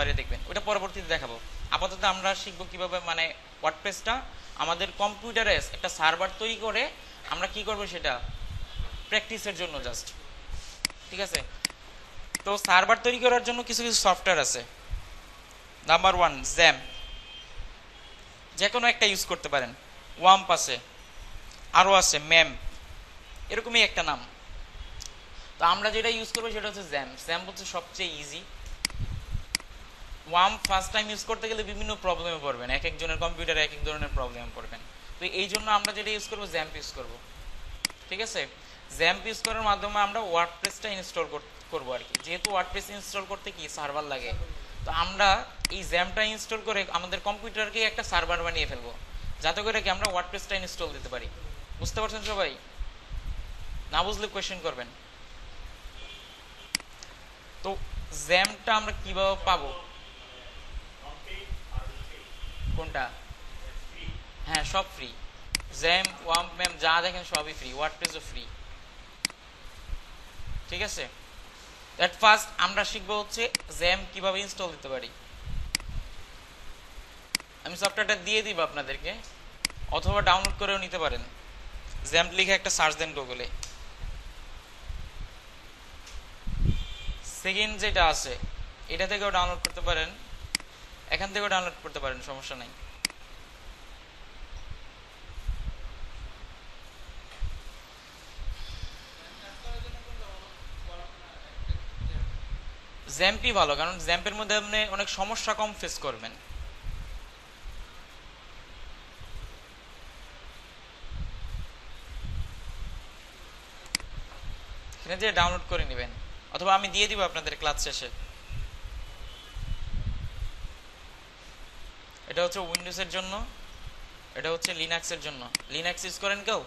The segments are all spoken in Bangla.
পারে দেখবেন, ওটা পরবর্তীতে দেখাবো। আপাতত আমরা শিখবো কিভাবে মানে ওয়ার্ডপ্রেসটা আমাদের কম্পিউটারে একটা সার্ভার তৈরি করে আমরা কি করব সেটা প্র্যাকটিসের জন্য জাস্ট, ঠিক আছে। তো সার্ভার তৈরি করার জন্য কিছু কিছু সফটওয়্যার আছে। নাম্বার 1 জ্যাম, যে কোনো একটা ইউজ করতে পারেন। ওয়াম্প আছে, আরও আছে ম্যাম, এরকমই একটা নাম। তো আমরা যেটা ইউজ করবো সেটা হচ্ছে জ্যাম। জ্যাম হচ্ছে সবচেয়ে ইজি। ওয়াম্প ফার্স্ট টাইম ইউজ করতে গেলে বিভিন্ন প্রবলেমে পড়বেন, এক একজনের কম্পিউটারে এক এক ধরনের প্রবলেম পড়বেন। তো এই জন্য আমরা যেটা ইউজ করবো জ্যাম্প ইউজ করবো, ঠিক আছে। জ্যাম্প ইউজ করার মাধ্যমে আমরা ওয়ার্ডপ্রেসটা ইনস্টল করবো আর কি। যেহেতু ওয়ার্ডপ্রেস ইনস্টল করতে কি সার্ভার লাগে, তো আমরা এই জ্যামটা ইনস্টল করে আমাদের কম্পিউটারকে একটা সার্ভার বানিয়ে ফেলবো, যাতে করে কি আমরা ওয়ার্ডপ্রেসটা ইনস্টল দিতে পারি। বুঝতে পারছেন সবাই? না বুঝলে কোয়েশ্চেন করবেন। তো জ্যামটা আমরা কিভাবে পাবো? কোনটা? হ্যাঁ, সব ফ্রি। জ্যাম, ওয়াম্প, ম্যাম যা দেখেন সবই ফ্রি, ওয়ার্ডপ্রেসও ফ্রি, ঠিক আছে। এট ফার্স্ট আমরা শিখবো হচ্ছে জ্যাম কিভাবে ইনস্টল দিতে পারি। আমি সফটওয়্যারটা দিয়ে দিব আপনাদেরকে, অথবা ডাউনলোড করেও নিতে পারেন। জ্যাম্প লিখে একটা সার্চ দেন গুগলে। সেকেন্ড যেটা আছে এটা থেকেও ডাউনলোড করতে পারেন, এখান থেকেও ডাউনলোড করতে পারেন, সমস্যা নাই। জ্যাম্পই ভালো, কারণ জ্যাম্পের মধ্যে আপনি অনেক সমস্যা কম ফেস করবেন। এখানে যে ডাউনলোড করে নেবেন, অথবা আমি দিয়ে দিব আপনাদের ক্লাস শেষে। এটা হচ্ছে উইন্ডোজের জন্য, এটা হচ্ছে লিনাক্সের জন্য। লিনাক্স ইউজ করেন কেউ?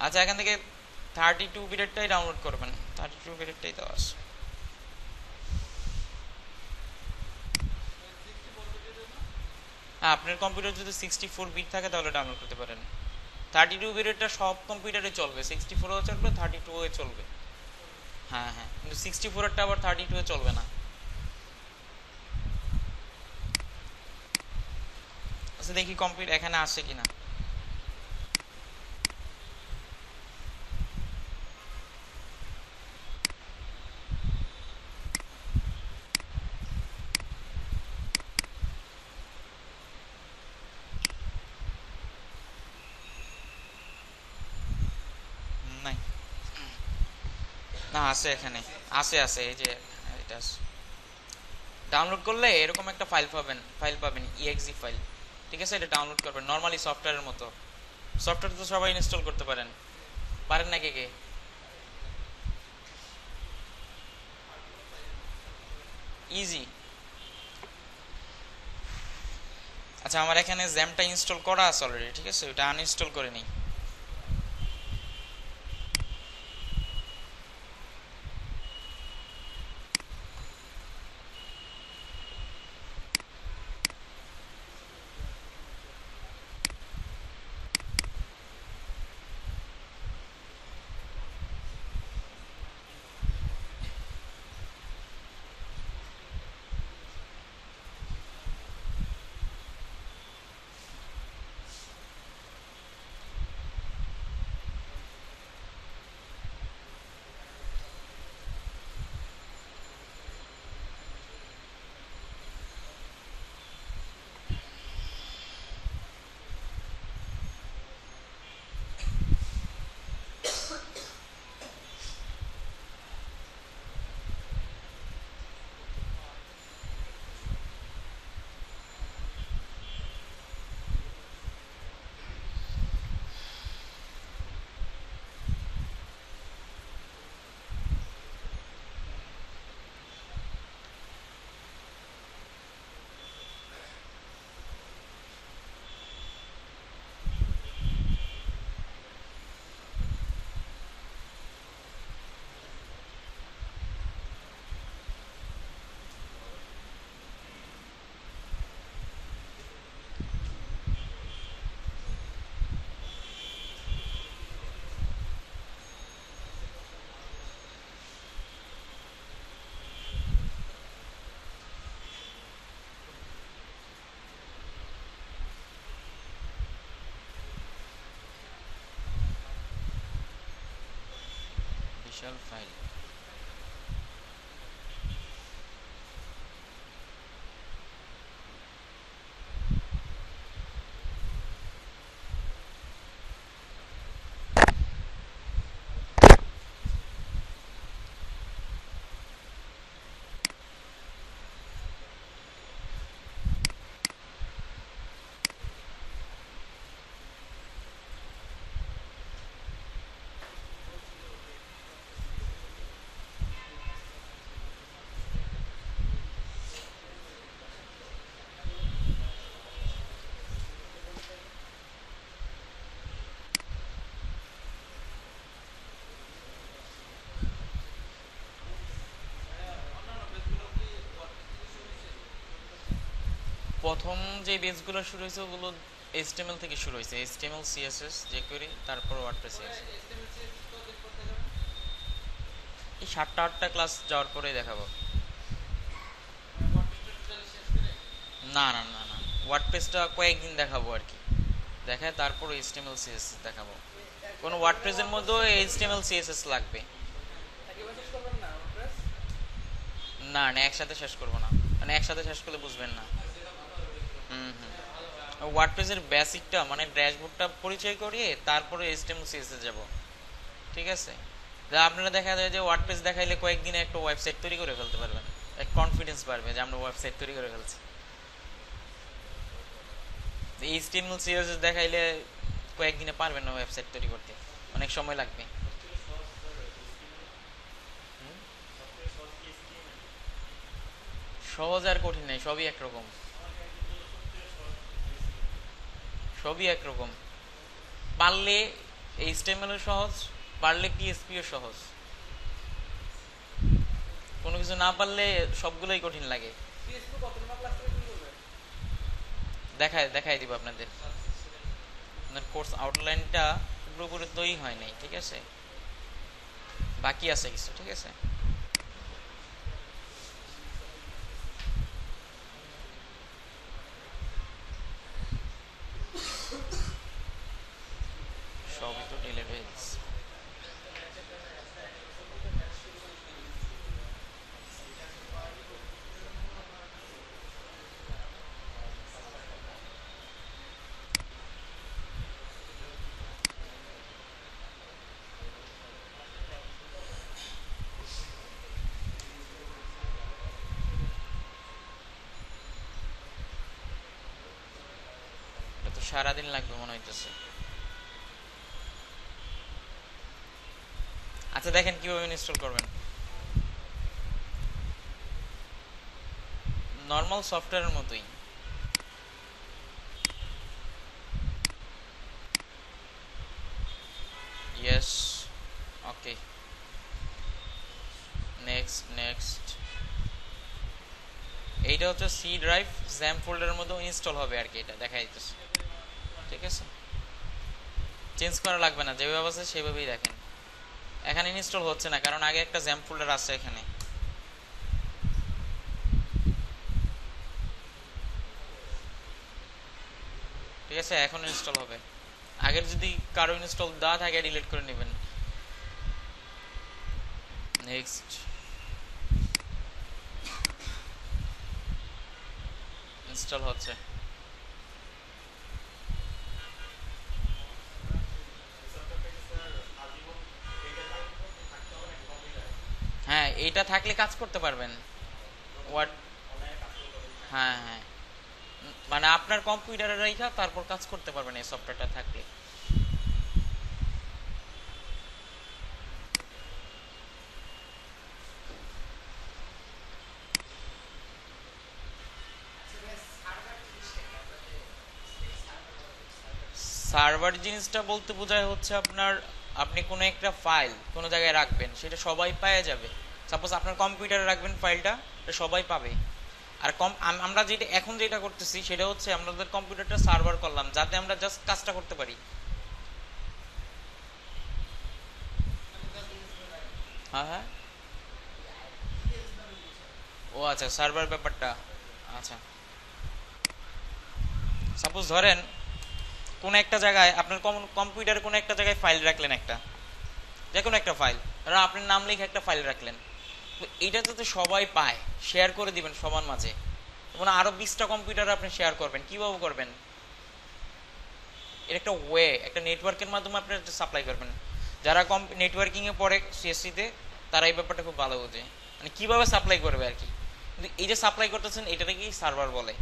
আচ্ছা, এখান থেকে 32 বিটেরটাই ডাউনলোড করবেন, 32 বিটেরটাই দেওয়া আছে। হ্যাঁ, আপনার কম্পিউটার যদি 64 বিট থাকে তাহলে ডাউনলোড করতে পারেন। 32 বিটেরটা সব কম্পিউটারে চলবে, 64ও চলবে, 32ও চলবে। হ্যাঁ হ্যাঁ, কিন্তু 64এরটা আবার 32 এ চলবে না। আচ্ছা, দেখি কম্পিউটার এখানে আসে কিনা। নাই, না আছে এখানে, আছে আছে, এই যে এটা আছে। ডাউনলোড করলে এরকম একটা ফাইল পাবেন ইএক্সি ফাইল, ঠিক আছে। এটা ডাউনলোড করবেন নর্মালি সফটওয়্যারের মতো। সফটওয়্যার তো সবাই ইনস্টল করতে পারেন, পারেন না কে কে? ইজি। আচ্ছা, আমার এখানে জ্যামটা ইনস্টল করা আছে অলরেডি, ঠিক আছে, ওটা আনইনস্টল করে নিই। বিশাল ফাইল। প্রথম যে বেসগুলো শুরু হয়েছে ওগুলো HTML থেকে শুরু হয়েছে, HTML CSS jQuery তারপর ওয়ার্ডপ্রেস। এই 7টা 8টা ক্লাস যাওয়ার পরে দেখাবো। না না না না, ওয়ার্ডপ্রেসটা কয়েকদিন দেখাবো আর কি, দেখায় তারপর HTML CSS দেখাবো। কোনো ওয়ার্ডপ্রেসের মধ্যেও HTML CSS লাগবে। না না, একসাথে শেষ করবো না, মানে একসাথে শেষ করলে বুঝবেন না। ওয়ার্ডপ্রেসের বেসিকটা মানে ড্যাশবোর্ডটা পরিচয় করিয়ে তারপরে HTML CSS যাব, ঠিক আছে? যা আপনারা দেখা যায় যে ওয়ার্ডপ্রেস দেখাইলে কয়েকদিনে একটা ওয়েবসাইট তৈরি করে ফেলতে পারবেন, এক কনফিডেন্স বাড়বে যে আমরা ওয়েবসাইট তৈরি করে ফেলছি। HTML CSS দেখাইলে কয়েকদিনে পারবেন না ওয়েবসাইট তৈরি করতে, অনেক সময় লাগবে। সহজ আর কঠিন নাই, সবই একরকম, সবই একরকম। পারলে HTML ও সহজ, পারলে PHP ও সহজ, কোনো কিছু না পারলে সবগুলোই কঠিন লাগে। দেখাই দিব আপনাদের। আপনার কোর্স আউটলাইনটা পুরোপুরি তৈরি হয় নাই, ঠিক আছে, বাকি আছে কিছু, ঠিক আছে। সবই তো ডিলিট হয়ে গেছে। এটা তো সারাদিন লাগবে মনে হইতেছে। আচ্ছা দেখেন কিভাবে ইনস্টল করবেন। নর্মাল সফটওয়্যারের মতোই। ইয়েস, ওকে, নেক্সট নেক্সট। এইটা হচ্ছে সি ড্রাইভ জ্যাম ফোল্ডারের মধ্যে ইনস্টল হবে আর কি, এটা দেখা যাইতেছে, ঠিক আছে। চেঞ্জ করা লাগবে না, যেভাবে আছে সেভাবেই দেখেন। এখানে ইনস্টল হচ্ছে না কারণ আগে একটা জ্যাম ফোল্ডার আছে এখানে। ঠিক আছে, এখন ইনস্টল হবে। আগের যদি কারো ইনস্টল দেওয়া থাকে ডিলিট করে নেবেন। নেক্সট, ইনস্টল হচ্ছে। হ্যাঁ, এইটা থাকলে কাজ করতে পারবেন। ওয়ার্ড, হ্যাঁ হ্যাঁ, মানে আপনার কম্পিউটারে রাখা তারপর কাজ করতে পারবেন এই সফটওয়্যারটা থাকলে। সার্ভার জিনিসটা বলতে বোঝায় হচ্ছে আপনার, আপনি কোনো একটা ফাইল কোনো জায়গায় রাখবেন, সেটা সবাই পাওয়া যাবে। সাপোজ আপনার কম্পিউটারে রাখবেন ফাইলটা, সবাই পাবে। আর আমরা যেটা এখন যেটা করতেছি সেটা হচ্ছে আমাদের কম্পিউটারটা সার্ভার করলাম যাতে আমরা জাস্ট কাজটা করতে পারি। হ্যাঁ হ্যাঁ, ও আচ্ছা, সার্ভার ব্যাপারটা। আচ্ছা, সাপোজ ধরেন কোন একটা জায়গায় আপনার কম্পিউটারে কোনো একটা জায়গায় ফাইল রাখলেন, একটা যে কোনো একটা ফাইল, ধরো আপনার নাম লিখে একটা ফাইল রাখলেন, তো এটা যাতে সবাই পায়, শেয়ার করে দিবেন সবার মাঝে, মানে আরো 20টা কম্পিউটার আপনি শেয়ার করবেন, কিভাবে করবেন? এর একটা ওয়ে, একটা নেটওয়ার্কের মাধ্যমে আপনি সাপ্লাই করবেন। যারা নেটওয়ার্কিং এ পড়ে সিএসসি তে, তারা এই ব্যাপারটা খুব ভালো বোঝে, মানে কিভাবে সাপ্লাই করবে আর কি। কিন্তু এই যে সাপ্লাই করতেছেন, এটাকে কি সার্ভার বলে।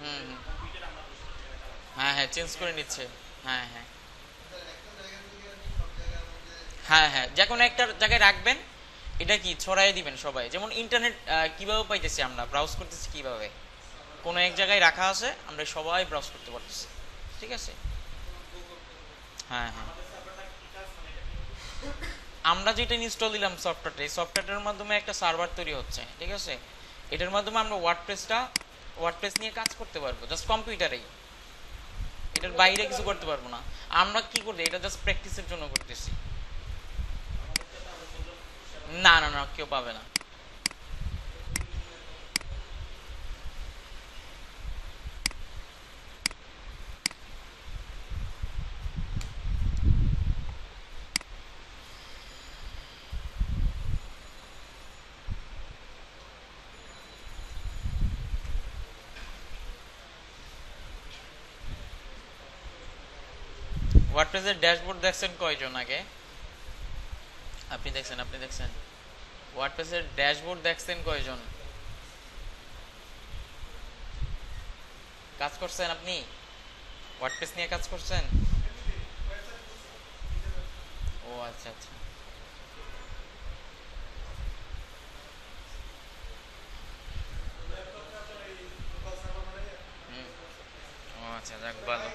হুম, হ্যাঁ হ্যাঁ, চেঞ্জ করে নিচ্ছে। হ্যাঁ হ্যাঁ হ্যাঁ হ্যাঁ, যে কোনো একটা জায়গায় রাখবেন, এটা কি ছড়াই দিবেন সবাই। যেমন ইন্টারনেট কিভাবে পাইতেছি আমরা, ব্রাউজ করতেছি কিভাবে, কোনো এক জায়গায় রাখা আছে, আমরা সবাই ব্রাউজ করতে পারতেছি। ঠিক আছে। হ্যাঁ হ্যাঁ, আমরা যেটা ইনস্টল দিলাম সফটওয়্যারটা, এই সফটওয়্যারটার মাধ্যমে একটা সার্ভার তৈরি হচ্ছে। ঠিক আছে, এটার মাধ্যমে আমরা ওয়ার্ডপ্রেস নিয়ে কাজ করতে পারবো জাস্ট কম্পিউটারেই, এটার বাইরে কিছু করতে পারবো না। আমরা কি করতে, এটা জাস্ট প্র্যাকটিসের জন্য করতেছি। না না না, কেউ পাবে না। ওয়ার্ডপ্রেসের ড্যাশবোর্ড দেখছেন কয়জন আগে? আপনি দেখছেন ওয়ার্ডপ্রেসের ড্যাশবোর্ড দেখছেন কয়জন? কাজ করছেন আপনি? ওয়ার্ডপ্রেস নিয়ে কাজ করছেন? ও আচ্ছা আচ্ছা। হুম, ও আচ্ছা, যাক ভালো।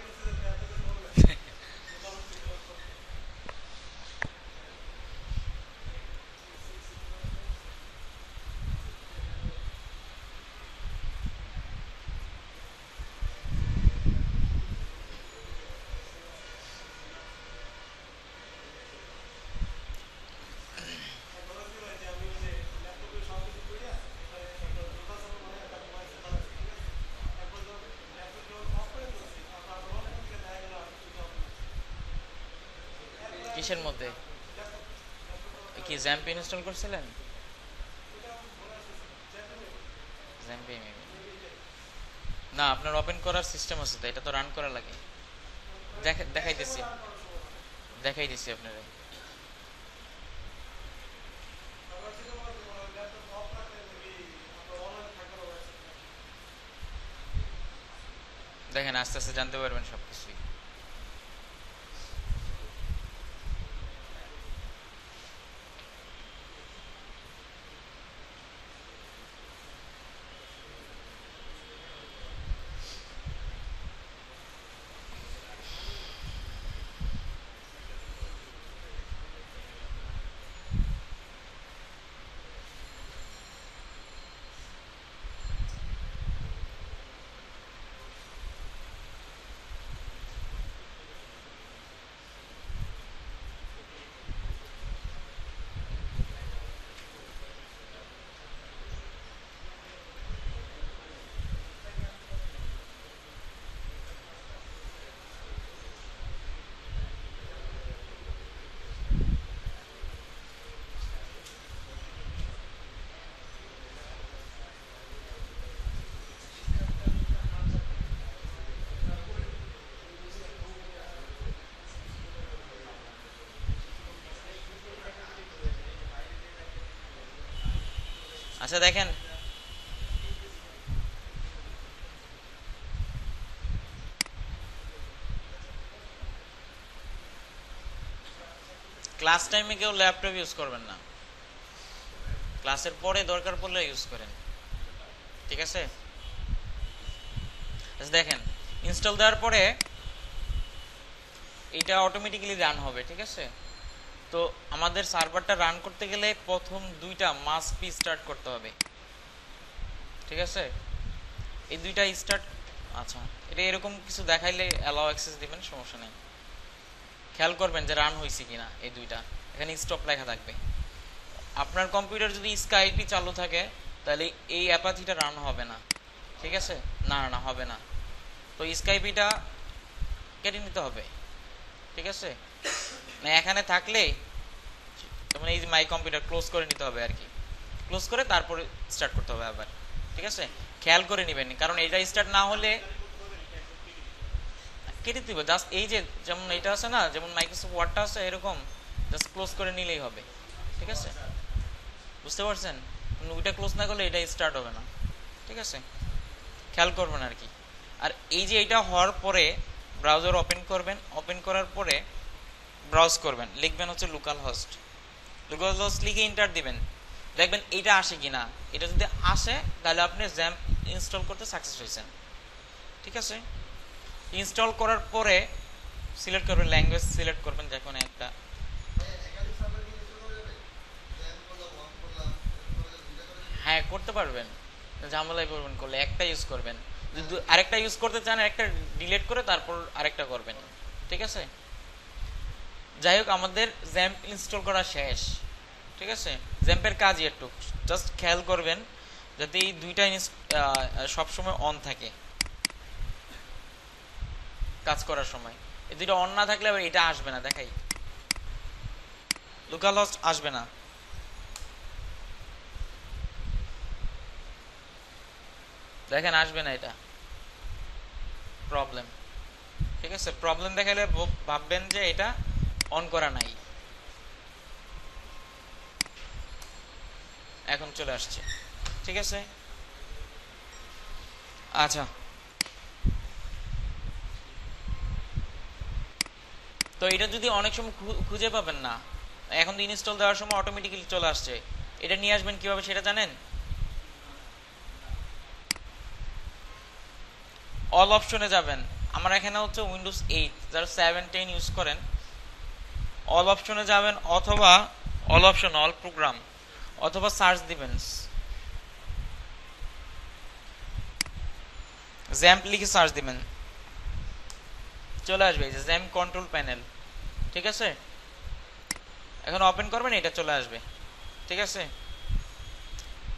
কিসের মধ্যে? কি জ্যাম্প ইনস্টল করছিলেন? জ্যাম্পে মেবি। না, আপনার ওপেন করার সিস্টেম আছে তো, এটা তো রান করা লাগে। দেখাইতেছি, দেখাইতেছি আপনারা। দেখেন, আস্তে আস্তে জানতে পারবেন সবকিছুই। আচ্ছা দেখেন, ক্লাস টাইমে কেউ ল্যাপটপ ইউজ করবেন না, ক্লাসের পরে দরকার পড়লে ইউজ করেন। ঠিক আছে। আচ্ছা দেখেন, ইনস্টল দেওয়ার পরে এটা অটোমেটিক্যালি রান হবে। ঠিক আছে। তো আমাদের সার্ভারটা রান করতে গেলে প্রথম দুইটা মাস্ট বি স্টার্ট করতে হবে। ঠিক আছে, এই দুইটা স্টার্ট। আচ্ছা, এটা এরকম কিছু দেখাইলে অ্যালাউ অ্যাক্সেস দিবেন, সমস্যা নেই। খেয়াল করবেন যে রান হয়েছে কিনা, এই দুইটা এখানে স্টপ লেখা থাকবে। আপনার কম্পিউটার যদি স্কাইপি চালু থাকে, তাহলে এই অ্যাপাচিটা রান হবে না। ঠিক আছে, না না হবে না। তো স্কাইপিটা কেটে নিতে হবে, ঠিক আছে? না এখানে থাকলে মানে এই যে মাই কম্পিউটার ক্লোজ করে নিতে হবে আর কি, ক্লোজ করে তারপরে স্টার্ট করতে হবে আবার, ঠিক আছে? খেয়াল করে নেবেন, কারণ এটা স্টার্ট না হলে কেটে দিব। জাস্ট এই যে যেমন এটা আছে না, যেমন মাইক্রোসফট ওয়ার্ডটা আছে এরকম, জাস্ট ক্লোজ করে নিলেই হবে, ঠিক আছে? বুঝতে পারছেন? ওইটা ক্লোজ না করলে এটা স্টার্ট হবে না, ঠিক আছে? খেয়াল করবেন আর কি। আর এই যে এটা হওয়ার পরে ব্রাউজার ওপেন করবেন, ওপেন করার পরে ব্রাউজ করবেন, লিখবেন হচ্ছে লোকাল হোস্ট, লোকাল হোস্ট লিখে এন্টার দিবেন, দেখবেন এটা আসে কিনা। এটা যদি আসে তাহলে আপনি জ্যাম্প ইনস্টল করতে সাকসেস হয়েছেন, ঠিক আছে? ইনস্টল করার পরে সিলেক্ট করবেন, ল্যাঙ্গুয়েজ সিলেক্ট করবেন যে কোনো একটা। হ্যাঁ করতে পারবেন, ঝামেলায় পড়বেন করলে একটা ইউজ করবেন, যদি আরেকটা ইউজ করতে চান একটা ডিলিট করে তারপর আরেকটা করবেন, ঠিক আছে? যাই হোক আমাদের জ্যাম্প ইনস্টল করা শেষ, ঠিক আছে? জ্যাম্পের কাজই একটু জাস্ট খেয়াল করবেন যাতে এই দুইটা সবসময় অন থাকে কাজ করার সময়। এই দুইটা অন না থাকলে আবার এটা আসবে না, দেখাই লোকাল হোস্ট আসবে না, দেখেন আসবে না, এটা প্রবলেম, ঠিক আছে? প্রবলেম দেখালে ভাববেন যে এটা অন করা নাই। এখন চলে আসছে, ঠিক আছে? আচ্ছা, তো এটা যদি অনেক সময় খুঁজে পাবেন না, এখন তো ইনস্টল দেওয়ার সময় অটোমেটিক্যালি চলে আসছে, এটা নিয়ে আসবেন কিভাবে সেটা জানেন? অল অপশনে যাবেন, আমার এখানে হচ্ছে উইন্ডোজ 8, যারা 7 10 ইউজ করেন অল অপশনে যাবেন, অথবা অল অপশন অল প্রোগ্রাম, অথবা সার্চ দিবেন জ্যাম্প লিখে সার্চ দিবেন, চলে আসবে এই যে জ্যাম্প কন্ট্রোল প্যানেল, ঠিক আছে? এখন ওপেন করবেন, এটা চলে আসবে, ঠিক আছে?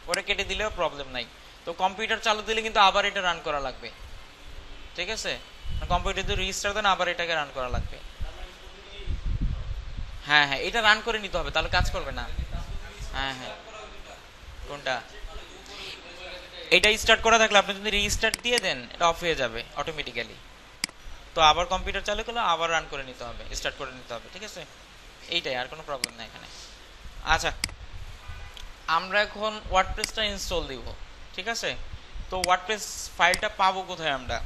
পরে কেটে দিলেও প্রবলেম নাই। তো কম্পিউটার চালু দিলে কিন্তু আবার এটা রান করা লাগবে, ঠিক আছে? কম্পিউটার যদি রিস্টার্ট দেন আবার এটাকে রান করা লাগবে। হ্যাঁ হ্যাঁ, এটা রান করে নিতে হবে, তাহলে কাজ করবে না। হ্যাঁ হ্যাঁ, কোনটা? এটা স্টার্ট করা থাকলে আপনি যদি রিস্টার্ট দিয়ে দেন এটা অফ হয়ে যাবে অটোমেটিক্যালি, তো আবার কম্পিউটার চালু করলে আবার রান করে নিতে হবে, স্টার্ট করে নিতে হবে, ঠিক আছে? এইটাই, আর কোনো প্রবলেম নাই এখানে। আচ্ছা, আমরা এখন ওয়ার্ডপ্রেসটা ইনস্টল দিব, ঠিক আছে? তো ওয়ার্ডপ্রেস ফাইলটা পাবো কোথায় আমরা?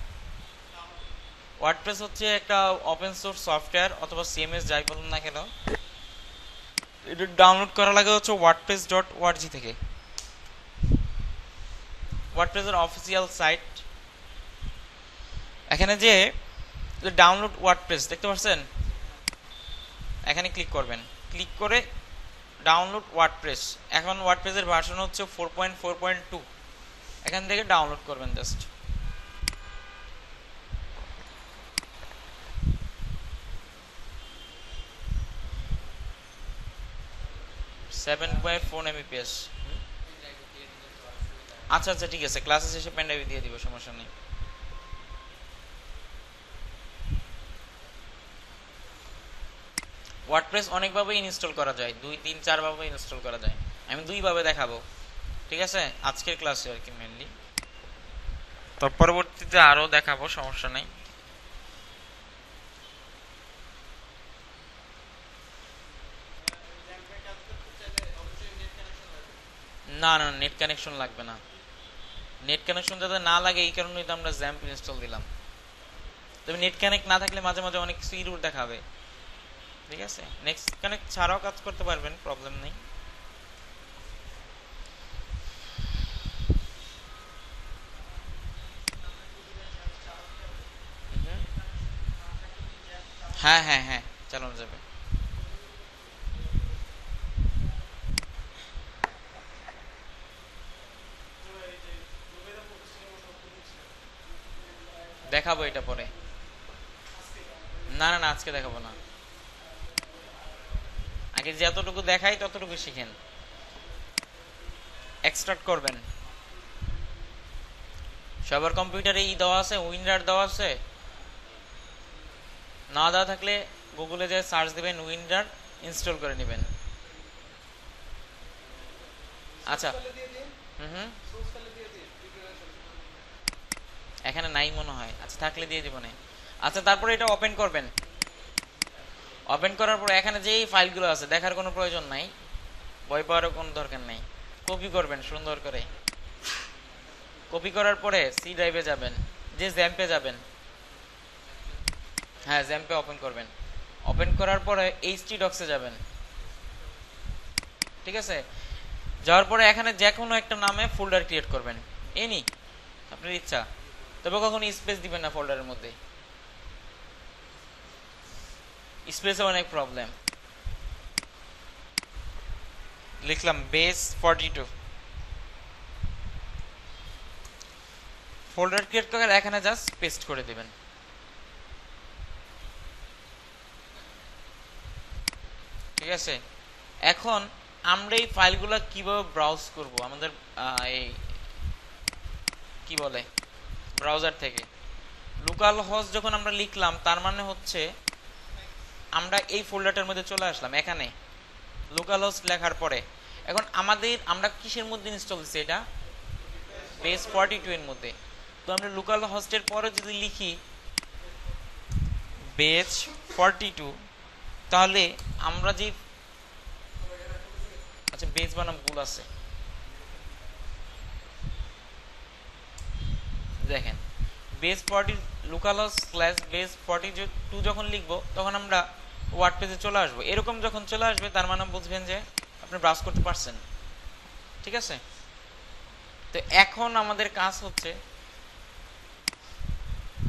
ওয়ার্ডপ্রেস হচ্ছে একটা ওপেন সোর্স সফটওয়্যার অথবা সিএমএস যাই বলুন না কেন, এটা ডাউনলোড করা লাগে হচ্ছে wordpress.org থেকে, ওয়ার্ডপ্রেসের অফিসিয়াল সাইট। এখানে যে ডাউনলোড ওয়ার্ডপ্রেস দেখতে পাচ্ছেন, এখানে ক্লিক করবেন, ক্লিক করে ডাউনলোড ওয়ার্ডপ্রেস। এখন ওয়ার্ডপ্রেসের ভার্সন হচ্ছে 4.4.2, এখান থেকে ডাউনলোড করবেন জাস্ট। 7.4 mbps। আচ্ছা আচ্ছা, ঠিক আছে, ক্লাসে শেষে পেন ড্রাইভে দিয়ে দিব, সমস্যা নেই। ওয়ার্ডপ্রেস অনেকভাবে ইনস্টল করা যায়, 2 3 4 ভাবে ইনস্টল করা যায়, আমি 2 ভাবে দেখাবো, ঠিক আছে? আজকের ক্লাসে আর কি মেইনলি, তো পরবর্তীতে আরো দেখাবো, সমস্যা নেই। না না, নেট কানেকশন লাগবে না, নেট কানেকশন যাতে না লাগে এই কারণেই তো আমরা জ্যাম্প ইনস্টল দিলাম। তবে নেট কানেক্ট না থাকলে মাঝে মাঝে অনেক কিছু ইরর দেখাবে, ঠিক আছে? নেক্সট কানেক্ট ছাড়াও কাজ করতে পারবেন, প্রবলেম নেই। হ্যাঁ হ্যাঁ হ্যাঁ, চালানো যাবে। দেখাবো এটা পরে। না না না, আজকে দেখাবো না, আগে যতটুকু দেখাই ততটুকু শিখেন। এক্সট্রাক্ট করবেন, সবার কম্পিউটারে দেওয়া আছে, উইন্ডার দেওয়া আছে, না দেওয়া থাকলে গুগলে যে সার্চ দেবেন উইন্ডার ইনস্টল করে নেবেন। আচ্ছা হুম এখানে নাই মনে হয়, আচ্ছা থাকলে দিয়ে দিব না। আচ্ছা তারপরে এটা ওপেন করবেন। ওপেন করার পর এখানে যেই ফাইলগুলো আছে দেখার কোনো প্রয়োজন নাই, ভয় পাওয়ারও কোনো দরকার নাই। কপি করবেন সুন্দর করে। কপি করার পরে সি ড্রাইভে যাবেন, যে জ্যাম্পে যাবেন, হ্যাঁ জ্যাম্পে ওপেন করবেন। ওপেন করার পরে এইচটি ডক্সে যাবেন, ঠিক আছে। যাওয়ার পরে এখানে যে কোনো একটা নামে ফোল্ডার ক্রিয়েট করবেন, এনি আপনার ইচ্ছা, তবে কখনো স্পেস দিবেন না ফোল্ডারের মধ্যে, স্পেসে অনেক প্রবলেম। লিখলাম বেস 42, ফোল্ডার ক্রিয়েট করে এখানে জাস্ট পেস্ট করে দিবেন। ঠিক আছে, এখন আমরা এই ফাইলগুলো কিভাবে ব্রাউজ করব, আমাদের এই কি বলে ব্রাউজার থেকে। লোকাল হোস্ট যখন আমরা লিখলাম তার মানে হচ্ছে আমরা এই ফোল্ডারটার মধ্যে চলে আসলাম। এখানে লোকাল হোস্ট লেখার পরে এখন আমরা কিসের মধ্যে ইনস্টল দিচ্ছি, এটা বেস 42 এর মধ্যে। তো আমরা লোকাল হোস্টের পরে যদি লিখি বেস 42, তাহলে আমরা যে আচ্ছা বেস বানাম ভুল আছে, দেখেন base 40 local host slash base 42 যখন লিখবো তখন আমরা ওয়ার্ড পেজে চলে আসবো। এরকম যখন চলে আসবে তার মানে বুঝবেন যে আপনি ব্রাউজ করতে পারছেন। ঠিক আছে, তো এখন আমাদের কাজ হচ্ছে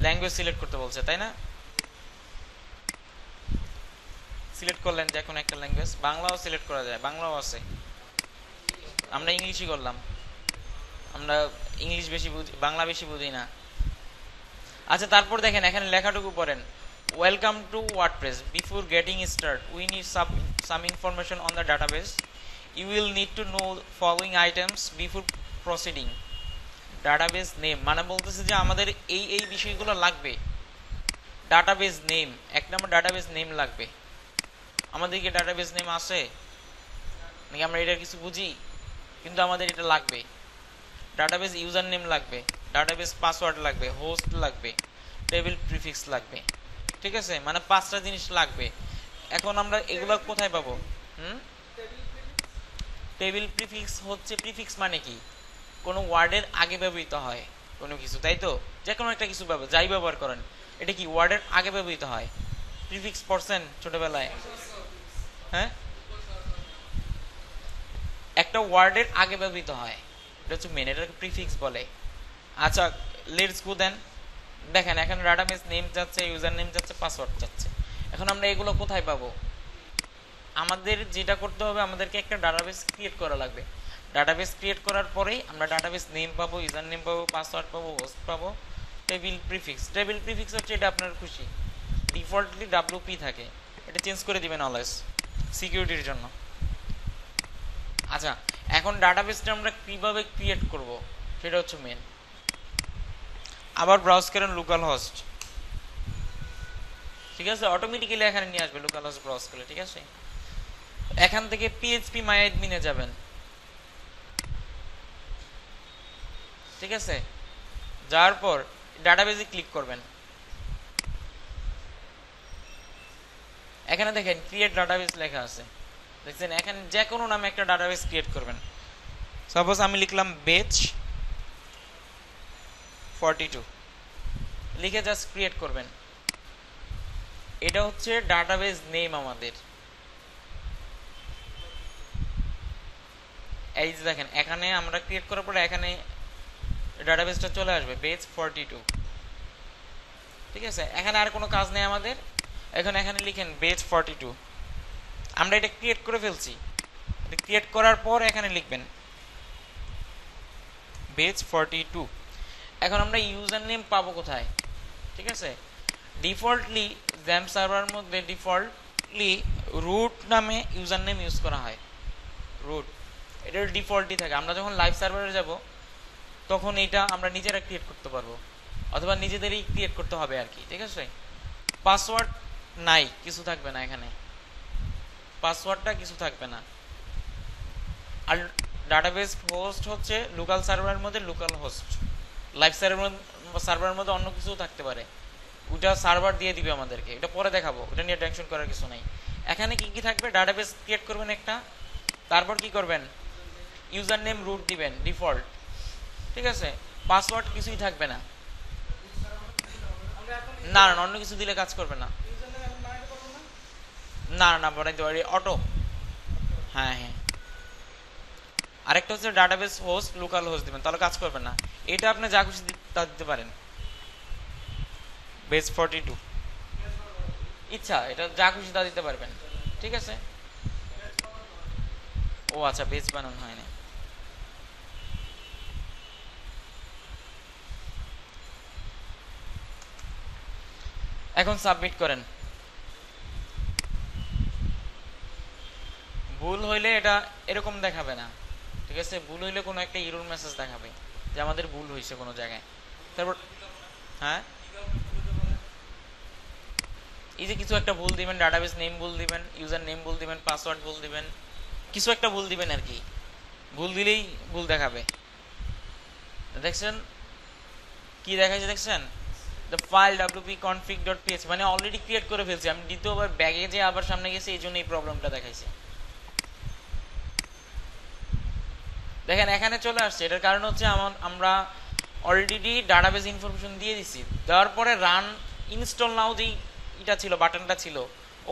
ল্যাঙ্গুয়েজ সিলেক্ট করতে বলছে, তাই না? সিলেক্ট করলেন যে কোনো একটা ল্যাঙ্গুয়েজ, বাংলাও সিলেক্ট করা যায়, বাংলাও আছে, আমরা ইংলিশই করলাম, আমরা ইংলিশ বেশি বুঝি, বাংলা বেশি বুঝি না। আচ্ছা তারপর দেখেন এখানে লেখাটুকু পড়েন, welcome to WordPress, before getting start we need some information on the database, you will need to know following items before proceeding. Database name মানে বলতেছে যে আমাদের এই এই বিষয়গুলো লাগবে। ডাটাবেস নেম, এক নম্বর ডাটাবেস নেম লাগবে। আমাদের কি ডাটাবেস নেম আছে নাকি আমরা এটা কিছু বুঝি, কিন্তু আমাদের এটা লাগবে। ডাটাবেস ইউজার নেম লাগবে, ডাটাবেস পাসওয়ার্ড লাগবে, হোস্ট লাগবে, টেবিল প্রিফিক্স লাগবে। ঠিক আছে, মানে 5টা জিনিস লাগবে। এখন আমরা এগুলো কোথায় পাবো? টেবিল প্রিফিক্স হচ্ছে, প্রিফিক্স মানে কি, কোনো ওয়ার্ডের আগে ব্যবহৃত হয় কোনো কিছু, তাই তো? যে কোনো একটা কিছু যাই ব্যবহার করেন, এটা কি ওয়ার্ডের আগে ব্যবহৃত হয়। প্রিফিক্স পড়ছেন ছোটবেলায়? হ্যাঁ, একটা ওয়ার্ডের আগে ব্যবহৃত হয়, এটা হচ্ছে মেন, এটাকে প্রিফিক্স বলে। আচ্ছা লেটস গো দেন, দেখেন এখানে ডাটাবেস নেম যাচ্ছে, ইউজার নেম যাচ্ছে, পাসওয়ার্ড যাচ্ছে। এখন আমরা এগুলো কোথায় পাবো? আমাদের যেটা করতে হবে, আমাদেরকে একটা ডাটাবেস ক্রিয়েট করা লাগবে। ডাটাবেস ক্রিয়েট করার পরেই আমরা ডাটাবেস নেম পাবো, ইউজার নেম পাবো, পাসওয়ার্ড পাবো, হোস্ট পাবো, টেবিল প্রিফিক্স। টেবিল প্রিফিক্স হচ্ছে এটা আপনার খুশি, ডিফল্টলি ডাব্লিউপি থাকে, এটা চেঞ্জ করে দিবেন অলওয়েজ সিকিউরিটির জন্য। আচ্ছা এখন ডাটাবেসটা আমরা কিভাবে ক্রিয়েট করব সেটা হচ্ছে মেন। আবার ব্রাউজ করেন লোকাল হোস্ট, ঠিক আছে, অটোমেটিক্যালি এখানে নিয়ে আসবে লোকাল হোস্ট ব্রাউজ করলে। ঠিক আছে, এখান থেকে পিএইচপি মাইঅ্যাডমিনে যাবেন। ঠিক আছে, যাওয়ার পর ডাটাবেসে ক্লিক করবেন। এখানে দেখেন ক্রিয়েট ডাটাবেস লেখা আছে, দেখছেন? এখানে যে কোনো নামে একটা ডাটাবেস ক্রিয়েট করবেন। সাপোজ আমি লিখলাম বেচ 42, লিখে জাস্ট ক্রিয়েট করবেন। এটা হচ্ছে ডাটাবেস নেম আমাদের। এই যে দেখেন এখানে আমরা ক্রিয়েট করার পরে এখানে ডাটাবেসটা চলে আসবে বেচ 42। ঠিক আছে, এখানে আর কোনো কাজ নেই আমাদের। এখন এখানে লিখেন বেচ 42, আমরা এটা ক্রিয়েট করে ফেলছি। এটা ক্রিয়েট করার পর এখানে লিখবেন বেচ 42। এখন আমরা ইউজার নেম পাবো কোথায়? ঠিক আছে, ডিফল্টলি জ্যাম্প সার্ভার মধ্যে ডিফল্টলি রুট নামে ইউজার নেম ইউজ করা হয়। রুট এটা ডিফল্টই থাকে। আমরা যখন লাইভ সার্ভারে যাব তখন এটা আমরা নিজেরা ক্রিয়েট করতে পারবো, অথবা নিজেদেরই ক্রিয়েট করতে হবে আর কি। ঠিক আছে, পাসওয়ার্ড নাই, কিছু থাকবে না এখানে, পাসওয়ার্ডটা কিছু থাকবে না। আর ডাটাবেস হোস্ট হচ্ছে লোকাল সার্ভারের মধ্যে লোকাল হোস্ট, লাইভ সার্ভারের মধ্যে অন্য কিছু থাকতে পারে, ওটা সার্ভার দিয়ে দিবে আমাদেরকে, এটা পরে দেখাবো, ওটা নিয়ে টেনশন করার কিছু নাই। এখানে কি কি থাকবে, ডাটাবেস ক্রিয়েট করবেন একটা, তারপর কি করবেন, ইউজার নেম রুট দিবেন ডিফল্ট, ঠিক আছে, পাসওয়ার্ড কিছুই থাকবে না। না না, অন্য কিছু দিলে কাজ করবে না, না না বানাইতে পারি অটো। হ্যাঁ হ্যাঁ, আরেকটা হচ্ছে ডাটাবেস হোস্ট লোকাল হোস্ট দিবেন, তাহলে কাজ করবে না। এটা আপনি যা খুশি তা দিতে পারেন, বেস 42 ইচ্ছা, এটা যা খুশি তা দিতে পারবেন, ঠিক আছে। ও আচ্ছা, বেস বানানো হয়নি। এখন সাবমিট করেন। ভুল হইলে এটা এরকম দেখাবে না, ঠিক আছে, ভুল হইলে কোনো একটা এরর মেসেজ দেখাবে যে আমাদের ভুল হয়েছে কোনো জায়গায়। তারপর হ্যাঁ, এই যে কিছু একটা ভুল দিবেন, ডাটাবেস নেম ভুল দিবেন, ইউজার নেম ভুল দিবেন, পাসওয়ার্ড ভুল দিবেন, কিছু একটা ভুল দিবেন আর কি, ভুল দিলেই ভুল দেখাবে। দেখছেন কি দেখাইছে, দেখছেন দ্য ফাইল wp config.php, মানে অলরেডি ক্রিয়েট করে ফেলছি আমি, দ্বিতীয়বার ব্যাগে যে আবার সামনে গেছে, এই জন্য এই প্রবলেমটা দেখাইছে। দেখেন এখানে চলে আসছে, এটার কারণ হচ্ছে আমরা অলরেডি ডাটাবেস ইনফরমেশন দিয়ে দিছি, দেওয়ার পরে রান ইনস্টল নাও যেই এটা ছিল, বাটনটা ছিল,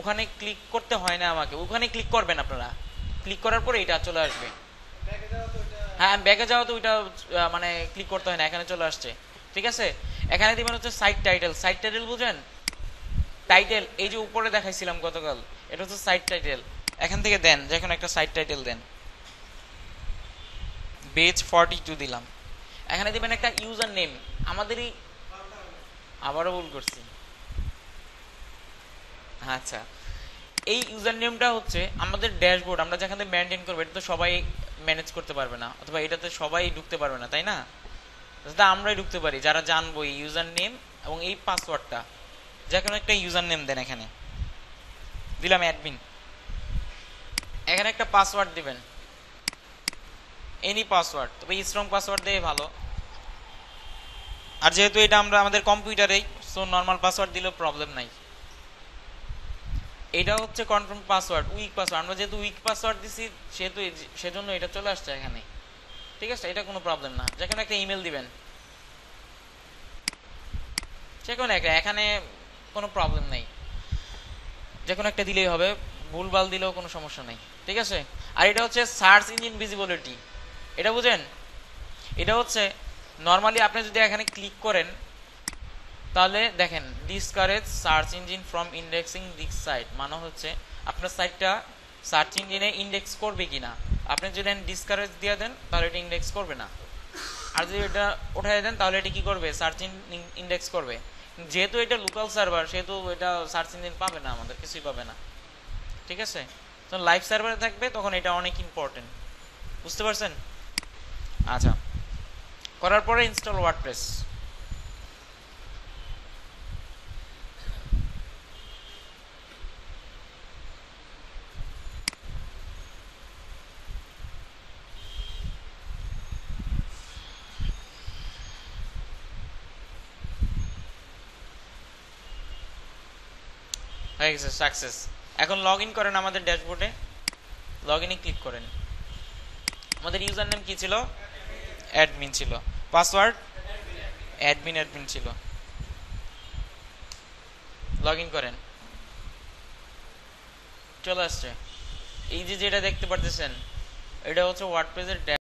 ওখানে ক্লিক করতে হয় না আমাকে, ওখানে ক্লিক করবেন আপনারা, ক্লিক করার পরে এটা চলে আসবে। হ্যাঁ, ব্যাকে যাওয়া তো ওইটা মানে ক্লিক করতে হয় না, এখানে চলে আসছে, ঠিক আছে। এখানে দিবেন হচ্ছে সাইট টাইটেল, সাইট টাইটেল বুঝেন, টাইটেল এই যে উপরে দেখাইছিলাম গতকাল, এটা হচ্ছে সাইট টাইটেল, এখান থেকে দেন, যে কোনো একটা সাইট টাইটেল দেন, পেজ 42 দিলাম। এখানে দিবেন একটা ইউজার নেম, আমাদেরই আবারও ভুল করছি, আচ্ছা, এই ইউজার নেমটা হচ্ছে আমাদের ড্যাশবোর্ড, আমরা যেখানে মেনটেন করবো, এটা তো সবাই ম্যানেজ করতে পারবে না, অথবা এটাতে সবাই ঢুকতে পারবে না, তাই না, আমরাই ঢুকতে পারি যারা জানবো এই ইউজার নেম এবং এই পাসওয়ার্ডটা, যে কোনো একটা ইউজার নেম দেন, এখানে দিলাম অ্যাডমিন, এখানে একটা পাসওয়ার্ড দিবেন, এনি পাসওয়ার্ড, তবে স্ট্রং পাসওয়ার্ড দিয়ে ভালো, আর যেহেতু এটা আমরা আমাদের কম্পিউটারেই, সো নর্মাল পাসওয়ার্ড দিলেও প্রবলেম নাই। এটা হচ্ছে কনফার্ম পাসওয়ার্ড, উইক পাসওয়ার্ড, আমরা যেহেতু উইক পাসওয়ার্ড দিছি সেহেতু সেজন্য এটা চলে আসছে এখানে, ঠিক আছে, এটা কোনো প্রবলেম না। যে কোনো একটা ইমেল দিবেন, যে কোনো একটা, এখানে কোনো প্রবলেম নেই, যে কোনো একটা দিলেই হবে, ভুলভাল দিলেও কোনো সমস্যা নেই, ঠিক আছে। আর এটা হচ্ছে সার্চ ইঞ্জিন ভিজিবিলিটি, এটা বুঝেন, এটা হচ্ছে নর্মালি আপনি যদি এখানে ক্লিক করেন, তাহলে দেখেন discourage search engine from indexing this site, মানে হচ্ছে আপনার সাইটটা সার্চ ইঞ্জিনে ইন্ডেক্স করবে কিনা, আপনি যদি ডিসকারেজ দিয়ে দেন তাহলে এটা ইন্ডেক্স করবে না, আর যদি এটা উঠাই দেন তাহলে এটা কি করবে, সার্চ ইন্ডেক্স করবে। যেহেতু এটা লোকাল সার্ভার, সেহেতু এটা সার্চ ইঞ্জিন পাবে না, আমাদের কিছুই পাবে না, ঠিক আছে। যখন লাইভ সার্ভারে থাকবে তখন এটা অনেক ইম্পর্টেন্ট, বুঝতে পারছেন। আচ্ছা, করার পরে ইনস্টল ওয়ার্ডপ্রেস, হয়ে গেছে সাকসেস। এখন লগ ইন করেন আমাদের ড্যাশবোর্ডে, লগ ইনে ক্লিক করেন, আমাদের ইউজার নেম কি ছিল, অ্যাডমিন ছিল, পাসওয়ার্ড অ্যাডমিন ছিল, লগ ইন করেন, চলে আসছে। এই যে যেটা দেখতে পারতেছেন, এটা হচ্ছে ওয়ার্ডপ্রেসের